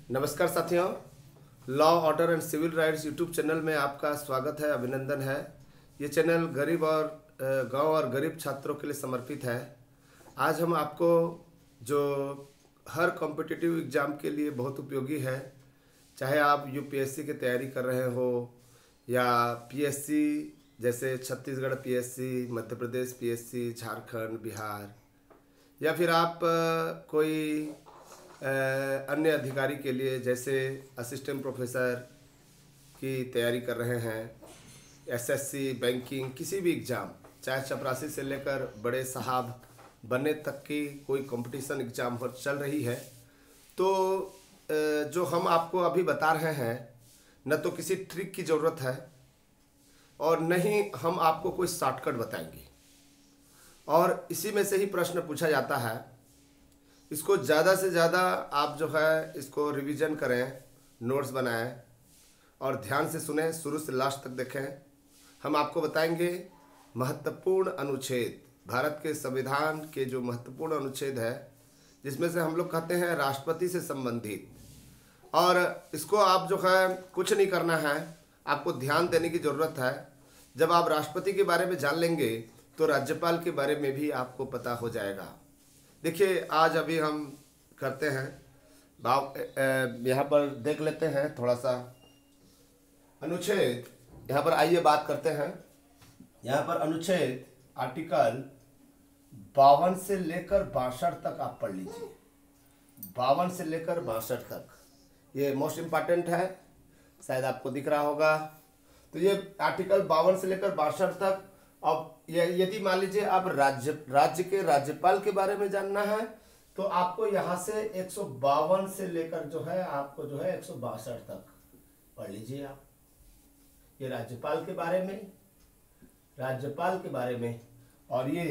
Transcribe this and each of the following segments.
नमस्कार साथियों, law order and civil rights YouTube channel में आपका स्वागत है, अभिनंदन है। ये चैनल गरीब और गांव और गरीब छात्रों के लिए समर्पित है। आज हम आपको जो हर कॉम्पिटिटिव एग्ज़ाम के लिए बहुत उपयोगी है, चाहे आप यूपीएससी की तैयारी कर रहे हो या पीएससी जैसे छत्तीसगढ़ पीएससी, मध्य प्रदेश पीएससी, झारखंड, बिहार, या फिर आप कोई अन्य अधिकारी के लिए जैसे असिस्टेंट प्रोफेसर की तैयारी कर रहे हैं, एसएससी, बैंकिंग, किसी भी एग्ज़ाम, चाहे चपरासी से लेकर बड़े साहब बनने तक की कोई कंपटीशन एग्ज़ाम हो चल रही है, तो जो हम आपको अभी बता रहे हैं न तो किसी ट्रिक की ज़रूरत है और न ही हम आपको कोई शॉर्टकट बताएंगे। और इसी में से ही प्रश्न पूछा जाता है। इसको ज़्यादा से ज़्यादा आप जो है इसको रिवीजन करें, नोट्स बनाएं और ध्यान से सुनें, शुरू से लास्ट तक देखें। हम आपको बताएंगे महत्वपूर्ण अनुच्छेद, भारत के संविधान के जो महत्वपूर्ण अनुच्छेद है, जिसमें से हम लोग कहते हैं राष्ट्रपति से संबंधित। और इसको आप जो है कुछ नहीं करना है, आपको ध्यान देने की ज़रूरत है। जब आप राष्ट्रपति के बारे में जान लेंगे तो राज्यपाल के बारे में भी आपको पता हो जाएगा। देखिए, आज अभी हम करते हैं, यहाँ पर देख लेते हैं थोड़ा सा अनुच्छेद। यहाँ पर आइए बात करते हैं। यहाँ पर अनुच्छेद आर्टिकल 52 से लेकर 62 तक आप पढ़ लीजिए। 52 से लेकर 62 तक ये मोस्ट इम्पॉर्टेंट है, शायद आपको दिख रहा होगा। तो ये आर्टिकल 52 से लेकर 62 तक। अब यदि मान लीजिए आप राज्य के राज्यपाल के बारे में जानना है तो आपको यहाँ से 152 से लेकर जो है आपको जो है 162 तक पढ़ लीजिए आप। ये राज्यपाल के बारे में और ये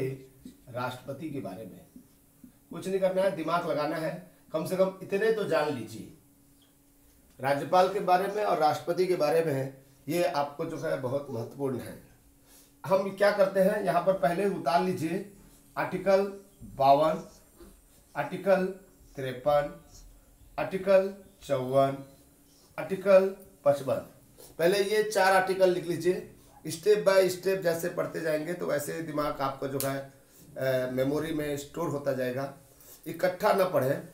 राष्ट्रपति के बारे में। कुछ नहीं करना है, दिमाग लगाना है, कम से कम इतने तो जान लीजिए। राज्यपाल के बारे में और राष्ट्रपति के बारे में ये आपको जो है बहुत महत्वपूर्ण है। हम क्या करते हैं, यहाँ पर पहले उतार लीजिए आर्टिकल 52, आर्टिकल 53, आर्टिकल 54, आर्टिकल 55। पहले ये 4 आर्टिकल लिख लीजिए। स्टेप बाय स्टेप जैसे पढ़ते जाएंगे तो वैसे दिमाग आपको जो है मेमोरी में स्टोर होता जाएगा। इकट्ठा ना पढ़ें,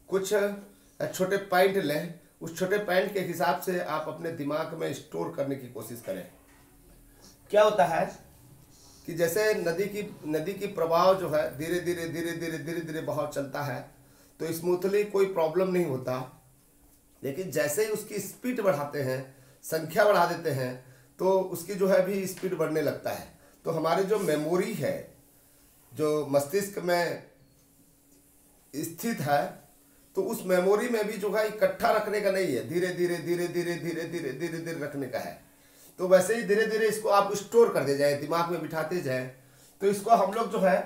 कुछ छोटे पॉइंट लें, उस छोटे पॉइंट के हिसाब से आप अपने दिमाग में स्टोर करने की कोशिश करें। क्या होता है कि जैसे नदी की प्रवाह जो है धीरे धीरे बहाव चलता है तो स्मूथली कोई प्रॉब्लम नहीं होता, लेकिन जैसे ही उसकी स्पीड बढ़ाते हैं, संख्या बढ़ा देते हैं, तो उसकी जो है भी स्पीड बढ़ने लगता है। तो हमारी जो मेमोरी है, जो मस्तिष्क में स्थित है, तो उस मेमोरी में भी जो है इकट्ठा रखने का नहीं है, धीरे धीरे रखने का है। तो वैसे ही धीरे धीरे इसको आप स्टोर करते जाए, दिमाग में बिठाते जाए। तो इसको हम लोग जो है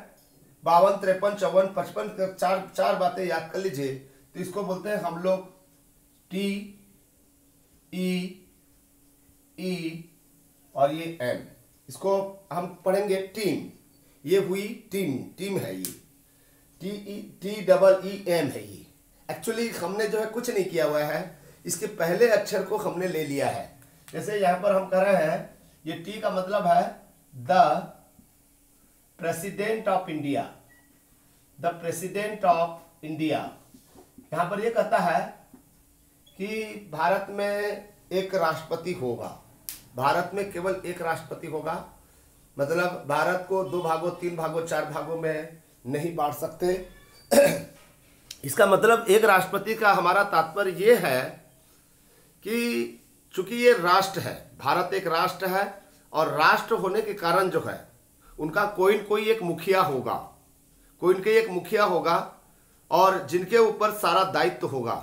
52, 53, 54, 55 चार बातें याद कर लीजिए। तो इसको बोलते हैं हम लोग टी, ई और ये एम। इसको हम पढ़ेंगे टीम। ये हुई टीम है, ये TEEM है। ये एक्चुअली हमने जो है कुछ नहीं किया हुआ है, इसके पहले अक्षर को हमने ले लिया है। जैसे यहाँ पर हम कह रहे हैं, ये टी का मतलब है the president of India, the president of India. यहाँ पर ये कहता है कि भारत में एक राष्ट्रपति होगा, भारत में केवल एक राष्ट्रपति होगा। मतलब भारत को 2 भागों, 3 भागों, 4 भागों में नहीं बांट सकते। इसका मतलब एक राष्ट्रपति का हमारा तात्पर्य ये है कि चूंकि ये राष्ट्र है, भारत एक राष्ट्र है, और राष्ट्र होने के कारण जो है उनका कोई न कोई एक मुखिया होगा, कोई न कोई एक मुखिया होगा, और जिनके ऊपर सारा दायित्व होगा।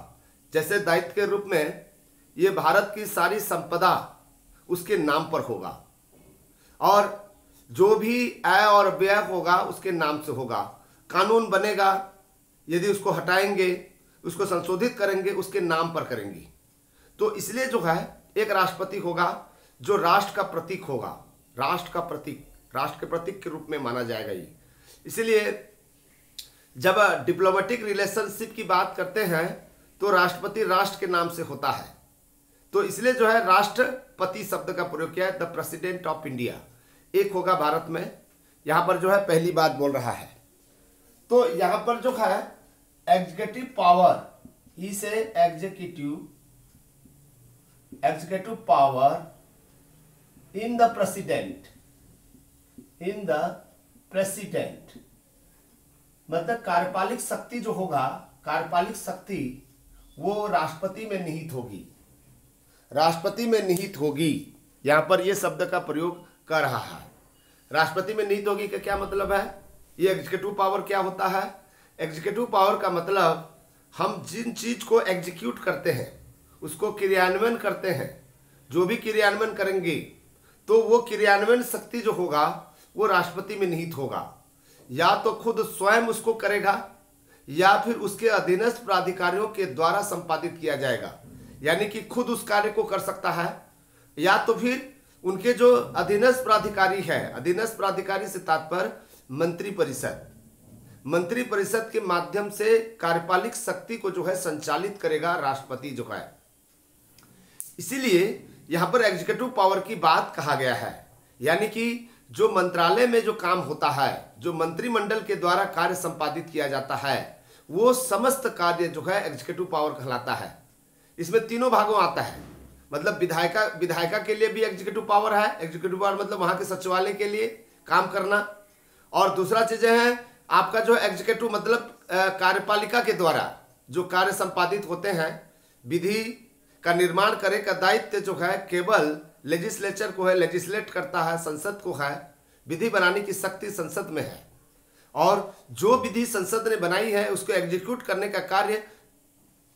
जैसे दायित्व के रूप में ये भारत की सारी संपदा उसके नाम पर होगा, और जो भी आय और व्यय होगा उसके नाम से होगा। कानून बनेगा, यदि उसको हटाएंगे, उसको संशोधित करेंगे, उसके नाम पर करेंगे। तो इसलिए जो है एक राष्ट्रपति होगा जो राष्ट्र का प्रतीक होगा, राष्ट्र के प्रतीक के रूप में माना जाएगा ये। इसलिए जब डिप्लोमेटिक रिलेशनशिप की बात करते हैं तो राष्ट्रपति राष्ट्र के नाम से होता है, तो इसलिए जो है राष्ट्रपति शब्द का प्रयोग किया है, द प्रेसिडेंट ऑफ इंडिया। एक होगा भारत में, यहां पर जो है पहली बात बोल रहा है। तो यहां पर जो है एग्जीक्यूटिव पावर, ई से executive power in the president, मतलब कार्यपालिक शक्ति जो होगा, कार्यपालिक शक्ति वो राष्ट्रपति में निहित होगी, राष्ट्रपति में निहित होगी। यहां पर ये शब्द का प्रयोग कर रहा है, राष्ट्रपति में निहित होगी का क्या मतलब है? ये एग्जीक्यूटिव पावर क्या होता है? एग्जीक्यूटिव पावर का मतलब हम जिन चीज को एग्जीक्यूट करते हैं, उसको क्रियान्वयन करते हैं, जो भी क्रियान्वयन करेंगे तो वो क्रियान्वयन शक्ति जो होगा वो राष्ट्रपति में निहित होगा। या तो खुद स्वयं उसको करेगा या फिर उसके अधीनस्थ प्राधिकारियों के द्वारा संपादित किया जाएगा, यानी कि खुद उस कार्य को कर सकता है, या तो फिर उनके जो अधीनस्थ प्राधिकारी है, अधीनस्थ प्राधिकारी से तात्पर्य मंत्रिपरिषद, मंत्रिपरिषद के माध्यम से कार्यपालिक शक्ति को जो है संचालित करेगा राष्ट्रपति जो है। इसीलिए यहां पर एग्जीक्यूटिव पावर की बात कहा गया है, यानी कि जो मंत्रालय में जो काम होता है, जो मंत्रिमंडल के द्वारा कार्य संपादित किया जाता है, वो समस्त कार्य जो है एग्जीक्यूटिव पावर कहलाता है। इसमें तीनों भागों आता है, मतलब विधायिका के लिए भी एग्जीक्यूटिव पावर है, एग्जीक्यूटिव पावर मतलब वहां के सचिवालय के लिए काम करना, और दूसरा चीजें हैं आपका जो एग्जीक्यूटिव मतलब कार्यपालिका के द्वारा जो कार्य संपादित होते हैं, विधि का निर्माण करे का दायित्व जो है केवल लेजिस्लेचर को है, लेजिस्लेट करता है, संसद को है, विधि बनाने की शक्ति संसद में है, और जो विधि संसद ने बनाई है उसको एग्जीक्यूट करने का कार्य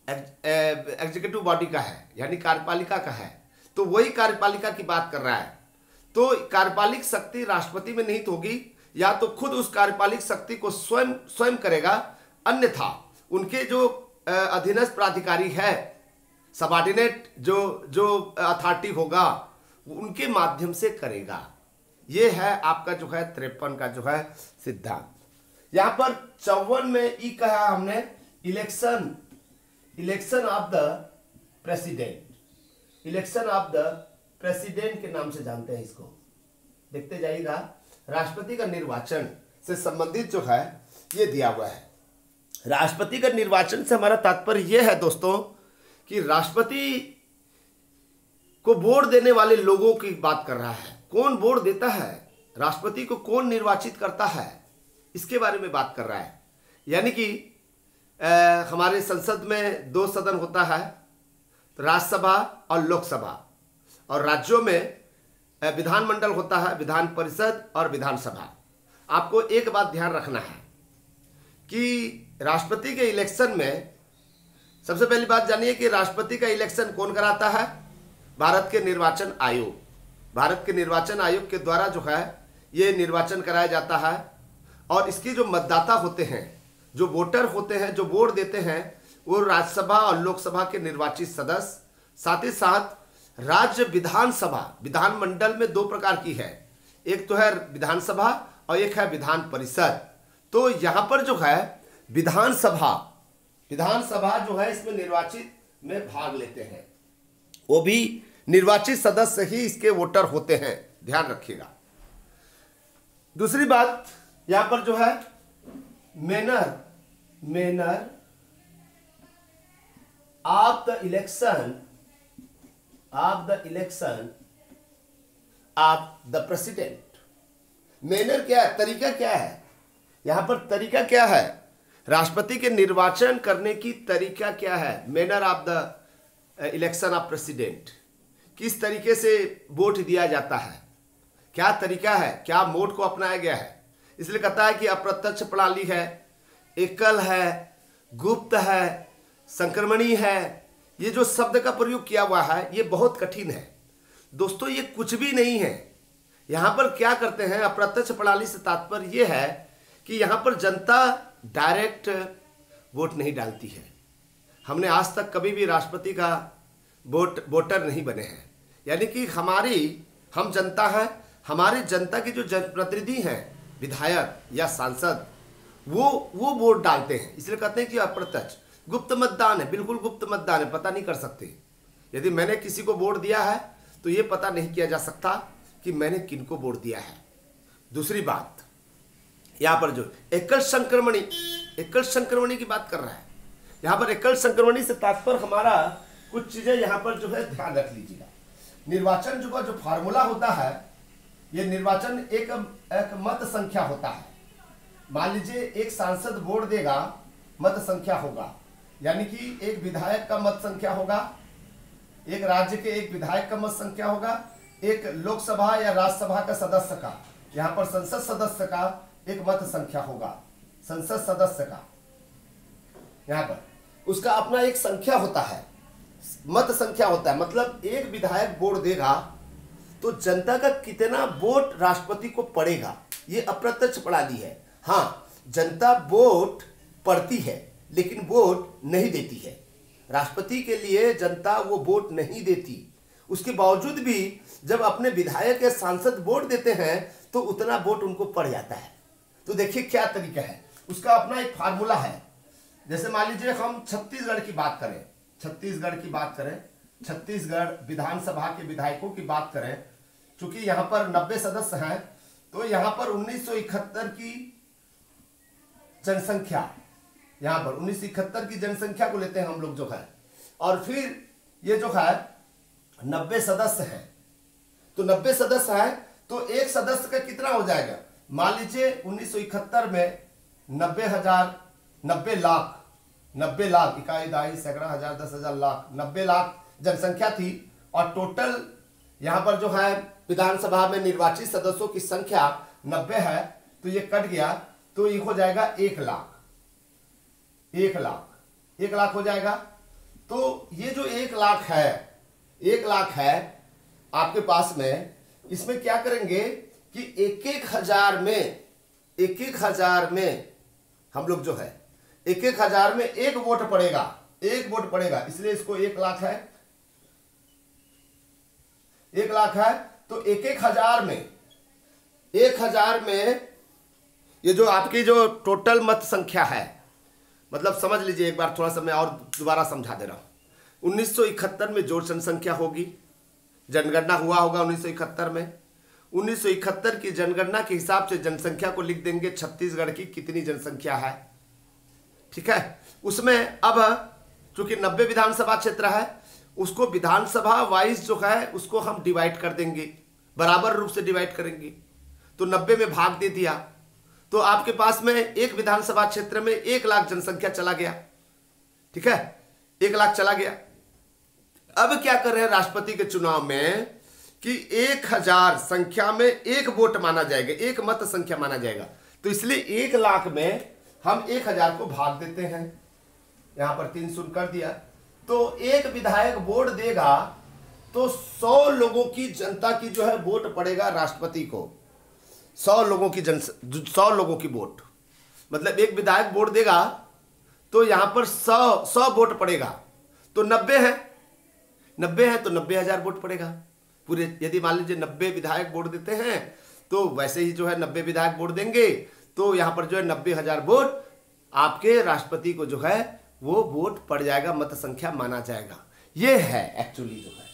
एग्जीक्यूटिव बॉडी का है, यानी कार्यपालिका का है। तो वही कार्यपालिका की बात कर रहा है। तो कार्यपालिक शक्ति राष्ट्रपति में निहित होगी, या तो खुद उस कार्यपालिक शक्ति को स्वयं करेगा, अन्यथा उनके जो अधीनस्थ प्राधिकारी है, सबऑर्डिनेट जो अथॉरिटी होगा उनके माध्यम से करेगा। ये है आपका जो है 53 का जो है सिद्धांत। यहां पर 54 में ई कहा हमने election of the president, election of the president के नाम से जानते हैं इसको, देखते जाइएगा। राष्ट्रपति का निर्वाचन से संबंधित जो है ये दिया हुआ है। राष्ट्रपति का निर्वाचन से हमारा तात्पर्य यह है दोस्तों कि राष्ट्रपति को वोट देने वाले लोगों की बात कर रहा है। कौन वोट देता है, राष्ट्रपति को कौन निर्वाचित करता है, इसके बारे में बात कर रहा है। यानी कि हमारे संसद में 2 सदन होता है, राज्यसभा और लोकसभा, और राज्यों में विधानमंडल होता है, विधान परिषद और विधानसभा। आपको एक बात ध्यान रखना है कि राष्ट्रपति के इलेक्शन में सबसे पहली बात जानिए कि राष्ट्रपति का इलेक्शन कौन कराता है? भारत के निर्वाचन आयोग, भारत के निर्वाचन आयोग के द्वारा जो है ये निर्वाचन कराया जाता है। और इसकी जो मतदाता होते हैं, जो वोटर होते हैं, जो वोट देते हैं, वो राज्यसभा और लोकसभा के निर्वाचित सदस्य, साथ ही साथ राज्य विधानसभा, विधानमंडल में 2 प्रकार की है, एक तो है विधानसभा और एक है विधान परिषद। तो यहां पर जो है विधानसभा जो है इसमें निर्वाचित में भाग लेते हैं, वो भी निर्वाचित सदस्य ही इसके वोटर होते हैं, ध्यान रखिएगा। दूसरी बात यहां पर जो है manner of the election of the president. Manner क्या है, तरीका क्या है? यहां पर तरीका क्या है, राष्ट्रपति के निर्वाचन करने की तरीका क्या है? Manner of the election of president, किस तरीके से वोट दिया जाता है, क्या तरीका है, क्या मोड को अपनाया गया है। इसलिए कहता है कि अप्रत्यक्ष प्रणाली है, एकल है, गुप्त है, संक्रमणी है। ये जो शब्द का प्रयोग किया हुआ है ये बहुत कठिन है दोस्तों, ये कुछ भी नहीं है। यहां पर क्या करते हैं, अप्रत्यक्ष प्रणाली से तात्पर्य यह है कि यहां पर जनता डायरेक्ट वोट नहीं डालती है। हमने आज तक कभी भी राष्ट्रपति का वोटर नहीं बने हैं, यानी कि हम जनता हैं, हमारी जनता की जो जनप्रतिनिधि हैं, विधायक या सांसद, वो वोट डालते हैं। इसलिए कहते हैं कि अप्रत्यक्ष। गुप्त मतदान है, बिल्कुल गुप्त मतदान है, पता नहीं कर सकते। यदि मैंने किसी को वोट दिया है तो ये पता नहीं किया जा सकता कि मैंने किनको वोट दिया है। दूसरी बात, यहाँ पर जो एकल संक्रमणी की बात कर रहा है, यहाँ पर एकल संक्रमणी से तात्पर्य हमारा कुछ चीजें यहाँ पर जो है ध्यान रख लीजिएगा। निर्वाचन जो फार्मूला होता है, ये निर्वाचन एक मत संख्या होता है। मान लीजिए एक सांसद वोट देगा, मत संख्या होगा, यानी कि एक विधायक का मत संख्या होगा, एक राज्य के एक विधायक का मत संख्या होगा, एक लोकसभा या राज्यसभा का सदस्य का, यहाँ पर संसद सदस्य का एक मत संख्या होगा, संसद सदस्य का, यहाँ पर उसका अपना एक संख्या होता है, मत संख्या होता है। मतलब एक विधायक वोट देगा तो जनता का कितना वोट राष्ट्रपति को पड़ेगा, ये अप्रत्यक्ष प्रणाली है। हाँ, जनता वोट पड़ती है लेकिन वोट नहीं देती है। राष्ट्रपति के लिए जनता वो वोट नहीं देती, उसके बावजूद भी जब अपने विधायक या सांसद वोट देते हैं तो उतना वोट उनको पड़ जाता है। तो देखिए क्या तरीका है, उसका अपना एक फार्मूला है। जैसे मान लीजिए हम छत्तीसगढ़ की बात करें, छत्तीसगढ़ विधानसभा के विधायकों की बात करें, चूंकि यहाँ पर 90 सदस्य हैं, तो यहाँ पर 1971 की जनसंख्या, यहाँ पर 1971 की जनसंख्या को लेते हैं हम लोग जो है, और फिर ये जो है 90 सदस्य हैं, तो 90 सदस्य हैं तो एक सदस्य का कितना हो जाएगा। मान लीजिए 1971 में 90 लाख, इकाई दहाई सैकड़ा हजार 10,000 लाख, 90 लाख जनसंख्या थी, और टोटल यहाँ पर जो है विधानसभा में निर्वाचित सदस्यों की संख्या 90 है, तो ये कट गया तो ये हो जाएगा 1 लाख हो जाएगा। तो ये जो 1 लाख है आपके पास में, इसमें क्या करेंगे कि एक हजार में हम लोग जो है एक हजार में एक वोट पड़ेगा, इसलिए इसको 1 लाख है, 1 लाख है। तो एक हजार में ये जो आपकी जो टोटल मत संख्या है, मतलब समझ लीजिए, एक बार थोड़ा सा मैं और दोबारा समझा दे रहा हूं। 1971 में जो जनसंख्या होगी, जनगणना हुआ होगा 1971 में, 1971 की जनगणना के हिसाब से जनसंख्या को लिख देंगे छत्तीसगढ़ की कितनी जनसंख्या है, ठीक है। उसमें अब चूंकि 90 विधानसभा क्षेत्र है, उसको विधानसभा वाइज जो है उसको हम डिवाइड कर देंगे, बराबर रूप से डिवाइड करेंगे। तो 90 में भाग दे दिया तो आपके पास में एक विधानसभा क्षेत्र में 1 लाख जनसंख्या चला गया, ठीक है, 1 लाख चला गया। अब क्या कर रहे हैं राष्ट्रपति के चुनाव में कि 1000 संख्या में एक वोट माना जाएगा, एक मत संख्या माना जाएगा। तो इसलिए 1 लाख में हम 1000 को भाग देते हैं, यहां पर 3 शून्य कर दिया, तो एक विधायक वोट देगा तो 100 लोगों की जनता की जो है वोट पड़ेगा राष्ट्रपति को, 100 लोगों की वोट, मतलब एक विधायक वोट देगा तो यहां पर 100 वोट पड़ेगा। तो 90 है तो 90,000 वोट पड़ेगा पूरे। यदि मान लीजिए 90 विधायक वोट देते हैं तो वैसे ही जो है 90 विधायक वोट देंगे, तो यहां पर जो है 90,000 वोट आपके राष्ट्रपति को जो है वो वोट पड़ जाएगा, मत संख्या माना जाएगा। ये है एक्चुअली जो है,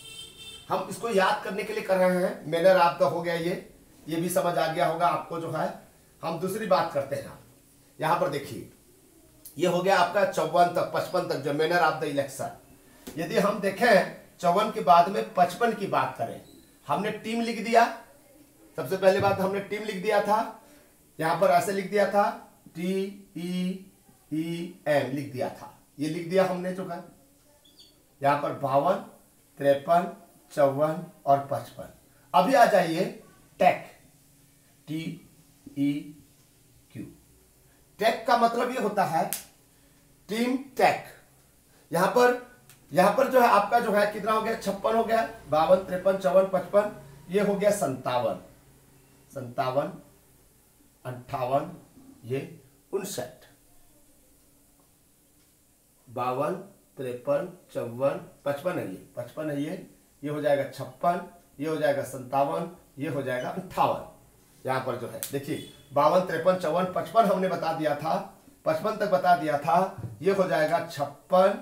हम इसको याद करने के लिए कर रहे हैं। मैनर आपका हो गया, ये भी समझ आ गया होगा आपको जो है। हम दूसरी बात करते हैं, यहां पर देखिए, ये हो गया आपका 54 तक 55 तक जो मैनर ऑफ द इलेक्शन। यदि हम देखें 54 के बाद में 55 की बात करें, हमने टीम लिख दिया। सबसे पहले बात हमने टीम लिख दिया था, यहां पर ऐसे लिख दिया था TEEM लिख दिया था, ये लिख दिया हमने जो है। यहां पर 52, 53, 54 और 55। अभी आ जाइए टेक, TEQ। टेक का मतलब ये होता है टीम टेक। यहां पर जो है आपका जो है कितना हो गया, 56 हो गया, 52, 53, 54, 55, ये हो गया 57, 58, ये 59, 52, 53, 54, 55 है, ये 55 है, ये हो जाएगा 56, ये हो जाएगा 57, ये हो जाएगा 58। यहां पर जो है देखिए 52, 53, 54, 55 हमने बता दिया था 55 तक बता दिया था। ये हो जाएगा 56,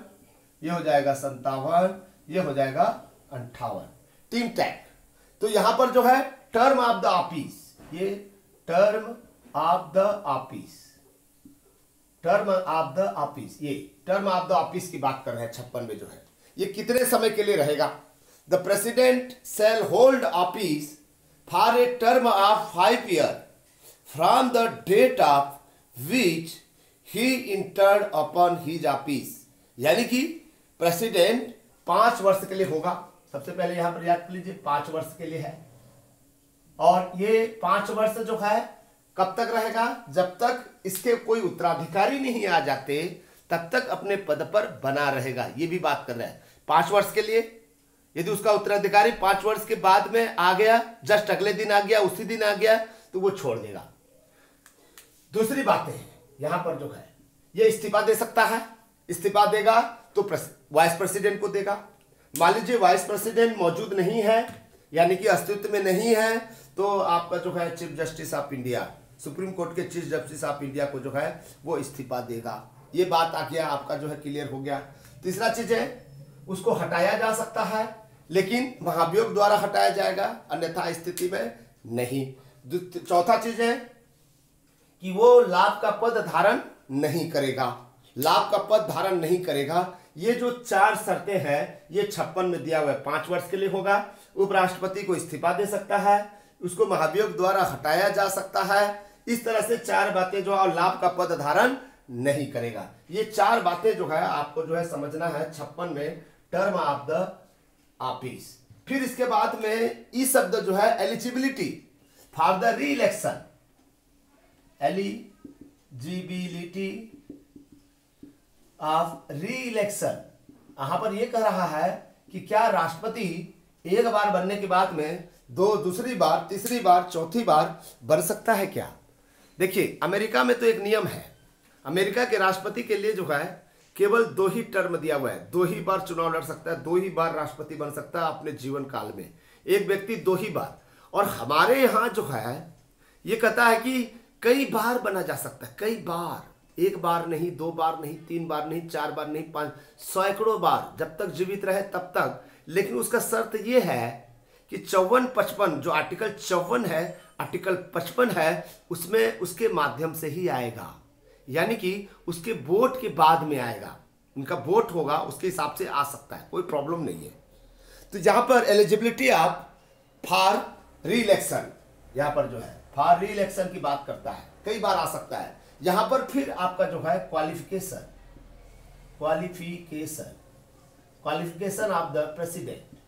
ये हो जाएगा 57, ये हो जाएगा 58। Team tag. तो यहां पर जो है टर्म ऑफ द ऑफिस, ये term of the office, term of the office, ये टर्म ऑफ द ऑफिस की बात कर रहे हैं 56 में जो है, ये कितने समय के लिए रहेगा। The president shall hold office for a term of 5 year from the date of which he entered upon his office. यानी कि प्रेसिडेंट 5 वर्ष के लिए होगा। सबसे पहले यहां पर याद कर लीजिए 5 वर्ष के लिए है, और ये 5 वर्ष जो है कब तक रहेगा, जब तक इसके कोई उत्तराधिकारी नहीं आ जाते तब तक अपने पद पर बना रहेगा। ये भी बात कर रहे हैं 5 वर्ष के लिए। यदि उसका उत्तराधिकारी 5 वर्ष के बाद में आ गया, जस्ट अगले दिन आ गया, उसी दिन आ गया, तो वो छोड़ देगा। दूसरी बात है यहां पर जो है, ये इस्तीफा दे सकता है। इस्तीफा देगा तो वाइस प्रेसिडेंट को देगा। मान लीजिए वाइस प्रेसिडेंट मौजूद नहीं है, यानी कि अस्तित्व में नहीं है, तो आपका जो है chief justice of India, supreme court के चीफ जस्टिस ऑफ इंडिया को जो है वो इस्तीफा देगा। ये बात आ गया, आपका जो है क्लियर हो गया। तीसरा चीज है उसको हटाया जा सकता है, लेकिन महाभियोग द्वारा हटाया जाएगा, अन्यथा स्थिति में नहीं। चौथा चीज है कि वो लाभ का पद धारण नहीं करेगा, लाभ का पद धारण नहीं करेगा। ये जो 4 शर्तें हैं ये 56 में दिया हुआ है। 5 वर्ष के लिए होगा, उपराष्ट्रपति को इस्तीफा दे सकता है, उसको महाभियोग द्वारा हटाया जा सकता है। इस तरह से 4 बातें जो है, लाभ का पद धारण नहीं करेगा। ये 4 बातें जो है आपको जो है समझना है 56 में टर्म ऑफ द ऑफिस। फिर इसके बाद में ई शब्द जो है एलिजिबिलिटी फॉर द री इलेक्शन, एलिजिबिलिटी ऑफ री इलेक्शन। यहां पर यह कह रहा है कि क्या राष्ट्रपति एक बार बनने के बाद में दूसरी बार, तीसरी बार, चौथी बार बन सकता है क्या। देखिए अमेरिका में तो एक नियम है, अमेरिका के राष्ट्रपति के लिए जो है केवल 2 ही टर्म दिया हुआ है, 2 ही बार चुनाव लड़ सकता है, 2 ही बार राष्ट्रपति बन सकता है अपने जीवन काल में, एक व्यक्ति 2 ही बार। और हमारे यहाँ जो है ये कहता है कि कई बार बना जा सकता है, कई बार, 1 बार नहीं, 2 बार नहीं, 3 बार नहीं, 4 बार नहीं, 5, सैकड़ों बार, जब तक जीवित रहे तब तक। लेकिन उसका शर्त यह है कि 54-55 जो आर्टिकल 54 है, आर्टिकल 55 है, उसमें उसके माध्यम से ही आएगा, यानी कि उसके वोट के बाद में आएगा, उनका वोट होगा उसके हिसाब से आ सकता है, कोई प्रॉब्लम नहीं है। तो यहाँ पर एलिजिबिलिटी ऑफ फॉर री इलेक्शन, यहाँ पर जो है फॉर री इलेक्शन की बात करता है, कई बार आ सकता है। यहाँ पर फिर आपका जो है qualification, qualification of the president,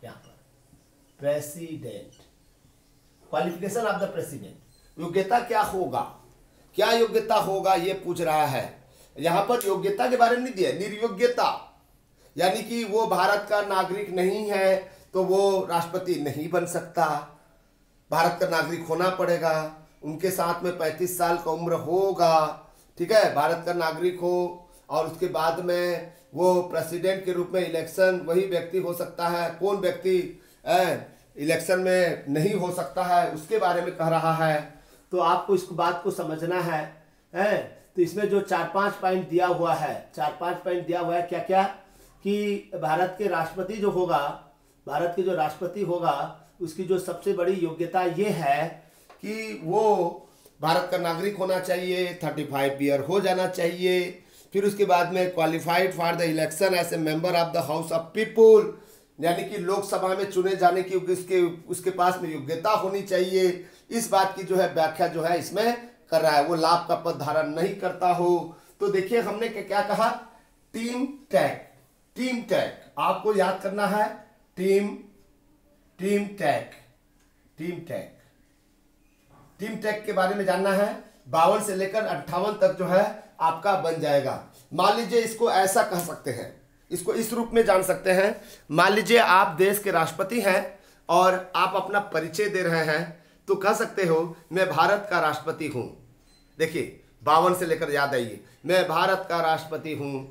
यहाँ पर president, qualification of the president, योग्यता क्या होगा, क्या योग्यता होगा ये पूछ रहा है। यहां पर योग्यता के बारे में नहीं दिया, निर्योग्यता, यानी कि वो भारत का नागरिक नहीं है तो वो राष्ट्रपति नहीं बन सकता, भारत का नागरिक होना पड़ेगा, उनके साथ में 35 साल का उम्र होगा, ठीक है, भारत का नागरिक हो, और उसके बाद में वो प्रेसिडेंट के रूप में इलेक्शन वही व्यक्ति हो सकता है, कौन व्यक्ति इलेक्शन में नहीं हो सकता है उसके बारे में कह रहा है। तो आपको इस बात को समझना है, तो इसमें जो 4-5 पॉइंट दिया हुआ है, 4-5 पॉइंट दिया हुआ है, क्या क्या, कि भारत के राष्ट्रपति जो होगा, भारत के जो राष्ट्रपति होगा उसकी जो सबसे बड़ी योग्यता ये है कि वो भारत का नागरिक होना चाहिए, 35 ईयर हो जाना चाहिए। फिर उसके बाद में qualified for the election as a member of the house of people, यानी कि लोकसभा में चुने जाने की उसके पास में योग्यता होनी चाहिए। इस बात की जो है व्याख्या जो है इसमें कर रहा है, वो लाभ का पद धारण नहीं करता हो। तो देखिए हमने क्या कहा, टीम टैग, टीम टैग आपको याद करना है, टीम टैग, टीम टैग के बारे में जानना है। 52 से लेकर 58 तक जो है आपका बन जाएगा। मान लीजिए इसको ऐसा कह सकते हैं, इसको इस रूप में जान सकते हैं। मान लीजिए आप देश के राष्ट्रपति हैं और आप अपना परिचय दे रहे हैं, तो कह सकते हो मैं भारत का राष्ट्रपति हूं। देखिए 52 से लेकर याद आइए, मैं भारत का राष्ट्रपति हूं,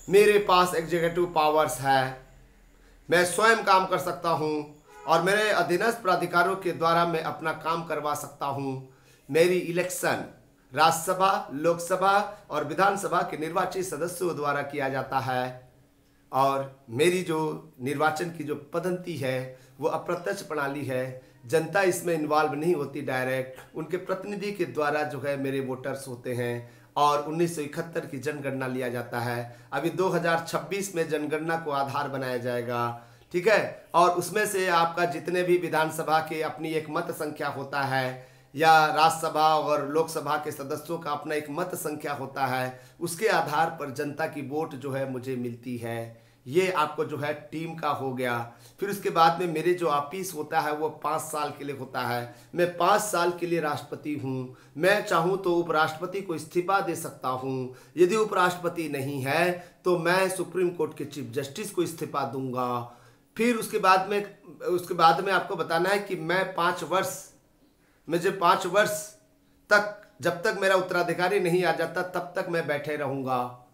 मेरे पास एग्जीक्यूटिव पावर्स है, मैं स्वयं काम कर सकता हूं और मेरे अधीनस्थ प्राधिकारों के द्वारा मैं अपना काम करवा सकता हूं। मेरी इलेक्शन राज्यसभा, लोकसभा और विधानसभा के निर्वाचित सदस्यों द्वारा किया जाता है। और मेरी जो निर्वाचन की जो पद्धति है वो अप्रत्यक्ष प्रणाली है। जनता इसमें इन्वॉल्व नहीं होती डायरेक्ट, उनके प्रतिनिधि के द्वारा जो है मेरे वोटर्स होते हैं। और 1971 की जनगणना लिया जाता है। अभी 2026 में जनगणना को आधार बनाया जाएगा, ठीक है। और उसमें से आपका जितने भी विधानसभा के अपनी एक मत संख्या होता है, या राज्यसभा और लोकसभा के सदस्यों का अपना एक मत संख्या होता है, उसके आधार पर जनता की वोट जो है मुझे मिलती है। ये आपको जो है टीम का हो गया। फिर उसके बाद में मेरे जो ऑफिस होता है वो 5 साल के लिए होता है। मैं 5 साल के लिए राष्ट्रपति हूँ। मैं चाहूँ तो उपराष्ट्रपति को इस्तीफा दे सकता हूँ। यदि उपराष्ट्रपति नहीं है तो मैं सुप्रीम कोर्ट के चीफ जस्टिस को इस्तीफा दूंगा। फिर उसके बाद में आपको बताना है कि मैं 5 वर्ष तक, जब तक मेरा उत्तराधिकारी नहीं आ जाता तब तक मैं बैठे रहूंगा।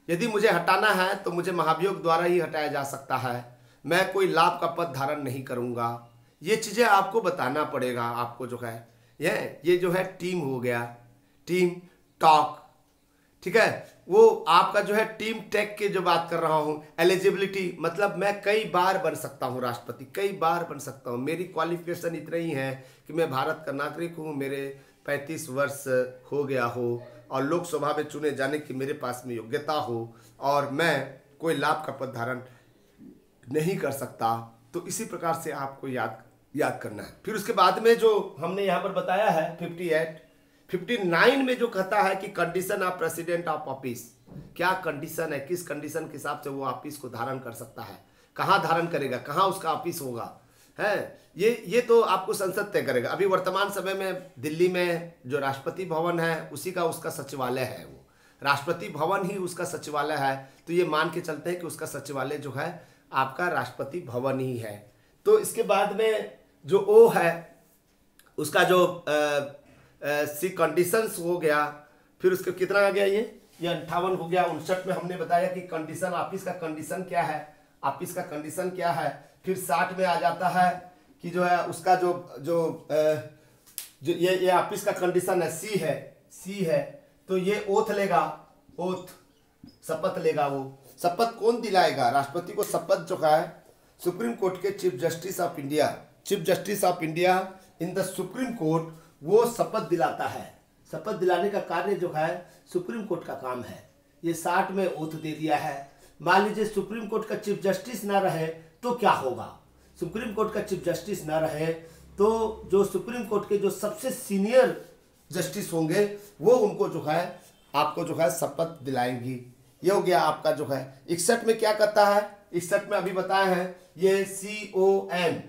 यदि मुझे हटाना है तो मुझे महाभियोग द्वारा ही हटाया जा सकता है। मैं कोई लाभ का पद धारण नहीं करूंगा। ये चीज़ें आपको बताना पड़ेगा। आपको जो है ये जो है टीम हो गया, टीम टॉक, ठीक है। वो आपका जो है टीम टेक की जो बात कर रहा हूँ, एलिजिबिलिटी मतलब मैं कई बार बन सकता हूँ राष्ट्रपति, कई बार बन सकता हूँ। मेरी क्वालिफिकेशन इतना ही है कि मैं भारत का नागरिक हूँ, मेरे 35 वर्ष हो गया हो और लोकसभा में चुने जाने की मेरे पास में योग्यता हो, और मैं कोई लाभ का पद धारण नहीं कर सकता। तो इसी प्रकार से आपको याद करना है। फिर उसके बाद में जो हमने यहाँ पर बताया है 59 में जो कहता है कि condition of president of office, क्या कंडीशन है, किस कंडीशन के हिसाब से वो ऑफिस को धारण कर सकता है, कहाँ धारण करेगा, कहाँ उसका ऑफिस होगा, है ये तो आपको संसद तय करेगा। अभी वर्तमान समय में दिल्ली में जो राष्ट्रपति भवन है उसी का उसका सचिवालय है, वो राष्ट्रपति भवन ही उसका सचिवालय है। तो ये मान के चलते हैं कि उसका सचिवालय जो है आपका राष्ट्रपति भवन ही है। तो इसके बाद में जो ओ है उसका जो सी कंडीशंस हो गया। फिर उसके कितना आ गया, ये 58 हो गया। 59 में हमने बताया कि कंडीशन, ऑफिस का कंडीशन क्या है, ऑफिस का कंडीशन क्या है। फिर 60 में आ जाता है कि जो है उसका जो ये ऑफिस का कंडीशन है, सी है। तो ये ओथ लेगा, ओथ शपथ लेगा। वो शपथ कौन दिलाएगा, राष्ट्रपति को शपथ जो है सुप्रीम कोर्ट के chief justice of India in the supreme court, वो शपथ दिलाता है। शपथ दिलाने का कार्य जो है सुप्रीम कोर्ट का काम है। ये 60 में ओथ दे दिया है। मान लीजिए सुप्रीम कोर्ट का चीफ जस्टिस ना रहे तो क्या होगा, सुप्रीम कोर्ट का चीफ जस्टिस ना रहे तो जो सुप्रीम कोर्ट के जो सबसे सीनियर जस्टिस होंगे वो उनको जो है आपको जो है शपथ दिलाएंगी। ये हो गया आपका जो है। 61 में क्या करता है, 61 में अभी बताए हैं ये CON